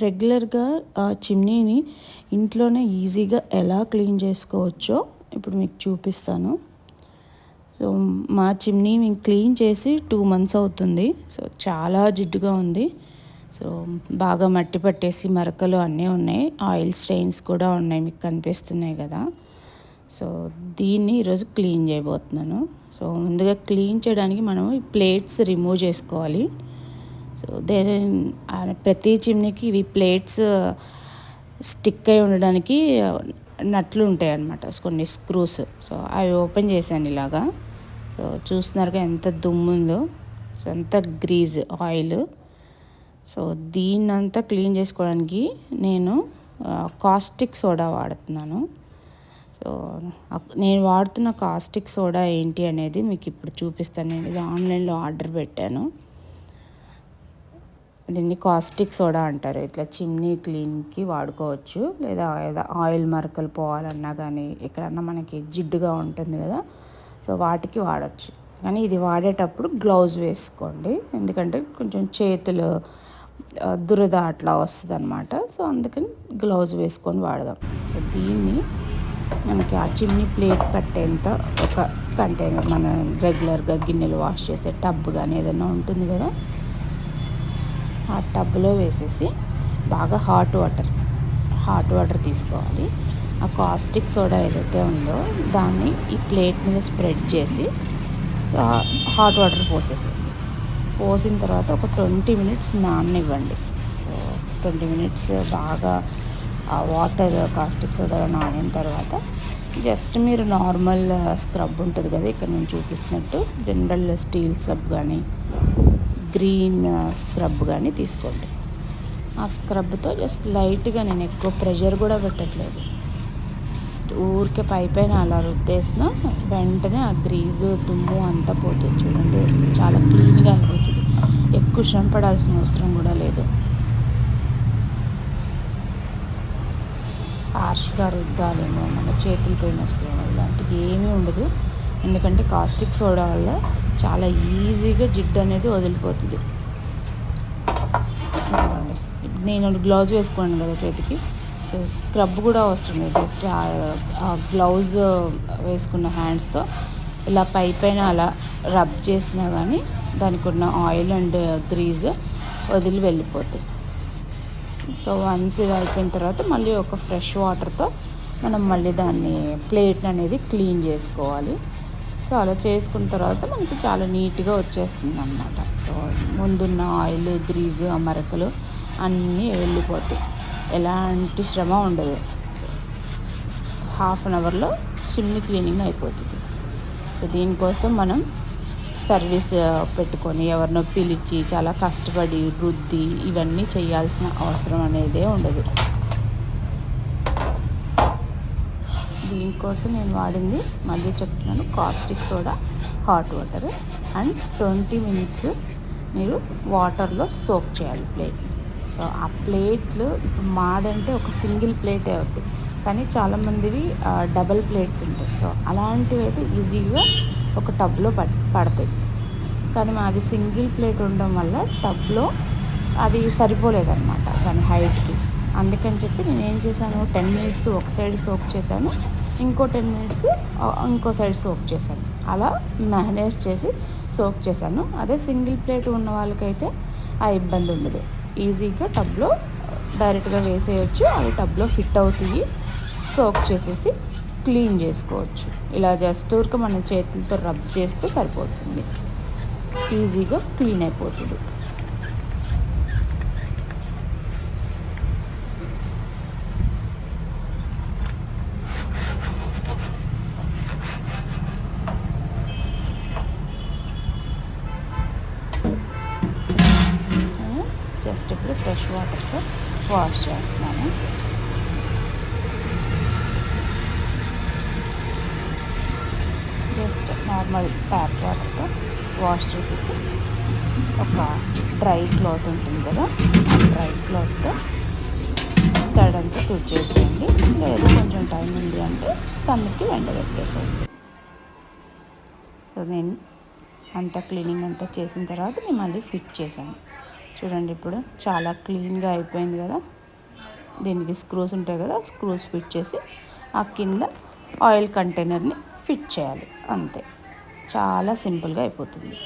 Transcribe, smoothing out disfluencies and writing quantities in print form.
రెగ్యులర్గా ఆ చిమ్నీని ఇంట్లోనే ఈజీగా ఎలా క్లీన్ చేసుకోవచ్చో ఇప్పుడు మీకు చూపిస్తాను. సో మా చిమ్నీ మేము క్లీన్ చేసి 2 months అవుతుంది. సో చాలా జిడ్డుగా ఉంది. సో బాగా మట్టి పట్టేసి మరకలు అన్నీ ఉన్నాయి. ఆయిల్ స్టెయిన్స్ కూడా ఉన్నాయి, మీకు కనిపిస్తున్నాయి కదా. సో దీన్ని ఈరోజు క్లీన్ చేయబోతున్నాను. సో ముందుగా క్లీన్ చేయడానికి మనం ఈ ప్లేట్స్ రిమూవ్ చేసుకోవాలి. సో ప్రతి చిమ్నీకి ఇవి ప్లేట్స్ స్టిక్ అయి ఉండడానికి నట్లు ఉంటాయి అన్నమాట, కొన్ని స్క్రూస్. సో అవి ఓపెన్ చేశాను ఇలాగా. సో చూస్తున్నారుగా ఎంత దుమ్ము ఉందో. సో అంత గ్రీజ్ ఆయిల్. సో దీన్నంతా క్లీన్ చేసుకోవడానికి నేను కాస్టిక్ సోడా వాడుతున్నాను. సో నేను వాడుతున్న కాస్టిక్ సోడా ఏంటి అనేది మీకు ఇప్పుడు చూపిస్తాను. నేను ఇది ఆన్లైన్లో ఆర్డర్ పెట్టాను. దీన్ని కాస్టిక్ సోడా అంటారు. ఇట్లా చిమ్నీ క్లీన్కి వాడుకోవచ్చు, లేదా ఆయిల్ మరకలు పోవాలన్నా కానీ ఎక్కడన్నా మనకి జిడ్డుగా ఉంటుంది కదా, సో వాటికి వాడచ్చు. కానీ ఇది వాడేటప్పుడు గ్లౌజ్ వేసుకోండి, ఎందుకంటే కొంచెం చేతులు దురద అట్లా వస్తుంది అనమాట. సో అందుకని గ్లౌజ్ వేసుకొని వాడదాం. సో దీన్ని మనకి ఆ చిమ్నీ ప్లేట్ పట్టేంత ఒక కంటైనర్, మనం రెగ్యులర్గా గిన్నెలు వాష్ చేసే టబ్ కానీ ఏదైనా ఉంటుంది కదా, ఆ టబ్లో వేసేసి బాగా హాట్ వాటర్ తీసుకోవాలి. ఆ కాస్టిక్ సోడా ఏదైతే ఉందో దాన్ని ఈ ప్లేట్ మీద స్ప్రెడ్ చేసి హాట్ వాటర్ పోసిన తర్వాత ఒక 20 minutes నాననివ్వండి. సో 20 minutes బాగా ఆ వాటర్ కాస్టిక్ సోడా నానిన తర్వాత జస్ట్ మీరు నార్మల్ స్క్రబ్ ఉంటుంది కదా, ఇక్కడ నేను చూపిస్తున్నట్టు జనరల్ స్టీల్ స్క్రబ్ కానీ గ్రీన్ స్క్రబ్ కానీ తీసుకోండి. ఆ స్క్రబ్తో జస్ట్ లైట్గా, నేను ఎక్కువ ప్రెషర్ కూడా పెట్టట్లేదు, జస్ట్ ఊరికే పైన అలా రుద్దేసిన వెంటనే ఆ గ్రీజు దుమ్ము అంతా పోతుంది. చూడండి, చాలా క్లీన్గా అయిపోతుంది. ఎక్కువ శ్రమ పడాల్సిన అవసరం కూడా లేదు. హార్ష్గా రుద్దాలేమో, మన చేతులు పెయిన్ వస్తుందేమో, ఇలాంటివి ఏమీ ఉండదు. ఎందుకంటే కాస్టిక్ సోడా వల్ల చాలా ఈజీగా జిడ్డు అనేది వదిలిపోతుంది. నేను గ్లౌజ్ వేసుకోండి కదా చేతికి, సో స్క్రబ్ కూడా వస్తుంది. జస్ట్ ఆ గ్లౌజ్ వేసుకున్న హ్యాండ్స్తో ఇలా పైన అలా రబ్ చేసినా కానీ దానికి ఉన్న ఆయిల్ అండ్ గ్రీజ్ వదిలి వెళ్ళిపోతాయి. సో వన్స్ ఇది అయిపోయిన తర్వాత మళ్ళీ ఒక ఫ్రెష్ వాటర్తో మనం మళ్ళీ దాన్ని ప్లేట్ అనేది క్లీన్ చేసుకోవాలి. సో అలా చేసుకున్న తర్వాత మనకి చాలా నీట్గా వచ్చేస్తుంది అన్నమాట. సో ముందున్న ఆయిల్, గ్రీజు, ఆ మరకలు అన్నీ వెళ్ళిపోతాయి. ఎలాంటి శ్రమ ఉండదు. 1/2 hourలో చిమ్నీ క్లీనింగ్ అయిపోతుంది. సో దీనికోసం మనం సర్వీస్ పెట్టుకొని ఎవరినో పిలిచి చాలా కష్టపడి రుద్ది ఇవన్నీ చేయాల్సిన అవసరం అనేదే ఉండదు. దీనికోసం నేను వాడింది మళ్ళీ చెప్తున్నాను, caustic soda, hot water and 20 minutes మీరు వాటర్లో సోక్ చేయాలి ప్లేట్ని. సో ఆ ప్లేట్లు ఇప్పుడు మాదంటే ఒక సింగిల్ ప్లేటే అవుతుంది, కానీ చాలామందివి డబల్ ప్లేట్స్ ఉంటాయి. సో అలాంటివి అయితే ఈజీగా ఒక టబ్లో పడతాయి. కానీ మాది సింగిల్ ప్లేట్ ఉండడం వల్ల టబ్లో అది సరిపోలేదన్నమాట దాని హైట్కి. అందుకని చెప్పి నేను ఏం చేశాను, 10 minutes ఒక సైడ్ సోక్ చేశాను, ఇంకో 10 minutes ఇంకో సైడ్ సోక్ చేశాను. అలా మేనేజ్ చేసి సోక్ చేశాను. అదే సింగిల్ ప్లేట్ ఉన్న వాళ్ళకైతే ఆ ఇబ్బంది ఉండదు. ఈజీగా టబ్లో డైరెక్ట్గా వేసేయచ్చు, అవి టబ్లో ఫిట్ అవుతాయి. సోక్ చేసేసి క్లీన్ చేసుకోవచ్చు. ఇలా జస్ట్ ఊరికి మన చేతులతో రబ్ చేస్తే సరిపోతుంది, ఈజీగా క్లీన్ అయిపోతుంది. జస్ట్ ఇప్పుడు ఫ్రెష్ వాటర్తో వాష్ చేస్తున్నాను. జస్ట్ నార్మల్ ట్యాప్ వాటర్తో వాష్ చేసేసి ఒక డ్రై క్లాత్ ఉంటుంది కదా, ఆ డ్రై క్లాత్తో తడంతా తుడిచేసేయండి. లేదు కొంచెం టైం ఉంది అంటే సన్నుకి ఎండబెట్టేసేయండి. సో నేను అంతా క్లీనింగ్ అంతా చేసిన తర్వాత నేను మళ్ళీ ఫిట్ చేశాను. చూడండి ఇప్పుడు చాలా క్లీన్గా అయిపోయింది కదా. దీనికి స్క్రూస్ ఉంటాయి కదా, స్క్రూస్ ఫిట్ చేసి ఆ కింద ఆయిల్ కంటైనర్ని ఫిట్ చేయాలి, అంతే. చాలా సింపుల్గా అయిపోతుంది.